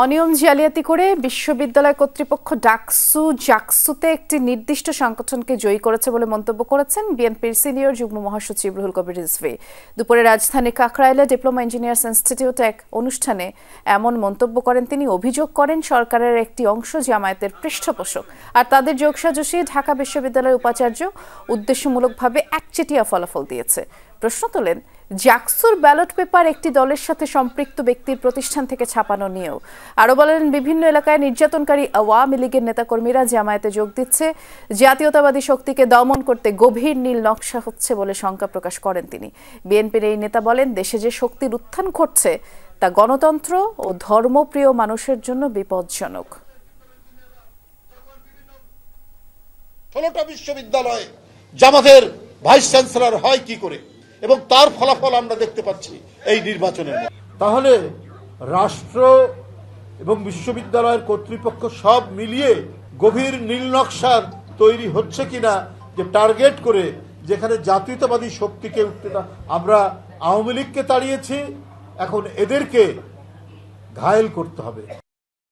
অনিয়ম জালিয়াতি করে বিশ্ববিদ্যালয় কর্তৃপক্ষ জাকসুতে একটি নির্দিষ্ট সংগঠনকে জয়ী করেছে বলে মন্তব্য করেছেন বিএনপির সিনিয়র যুগ্ম মহাসচিব রুহুল কবির রিজভী। দুপুরে রাজধানীর কাকরাইলে ডিপ্লোমা ইঞ্জিনিয়ার্স ইনস্টিটিউটে এক অনুষ্ঠানে এমন মন্তব্য করেন তিনি। অভিযোগ করেন সরকারের একটি অংশ জামায়াতের পৃষ্ঠপোষক, আর তাদের যোগসাজশে ঢাকা বিশ্ববিদ্যালয়ের উপাচার্য উদ্দেশ্যমূলকভাবে একচেটিয়া ফলাফল দিয়েছে। প্রশ্ন তোলেন জাকসুর ব্যালট পেপার একটি দলের সাথে সম্পৃক্ত ব্যক্তির প্রতিষ্ঠান থেকে ছাপানো নিয়েও। আরও বলেন, বিভিন্ন এলাকায় নির্যাতনকারী আওয়ামী লীগের নেতাকর্মীরা জামায়াতে যোগ দিচ্ছে। জাতীয়তাবাদী শক্তিকে দমন করতে গভীর নীল নকশা হচ্ছে বলে শঙ্কা প্রকাশ করেন তিনি। বিএনপির এই নেতা বলেন, দেশে যে শক্তির উত্থান ঘটছে তা গণতন্ত্র ও ধর্মপ্রিয় মানুষের জন্য বিপজ্জনক। 16টা বিশ্ববিদ্যালয়ে জামাতের ভাইস চ্যান্সেলর হয় কি করে, এবং তার ফলাফল আমরা দেখতে পাচ্ছি এই নির্বাচনের। তাহলে রাষ্ট্র এবং বিশ্ববিদ্যালয়ের কর্তৃপক্ষ সব মিলিয়ে গভীর নীল নকশার তৈরি হচ্ছে কিনা, যে টার্গেট করে যেখানে জাতীয়তাবাদী শক্তিকে উঠতে, আমরা আওয়ামী লীগকে তাড়িয়েছি, এখন এদেরকে ঘায়েল করতে হবে।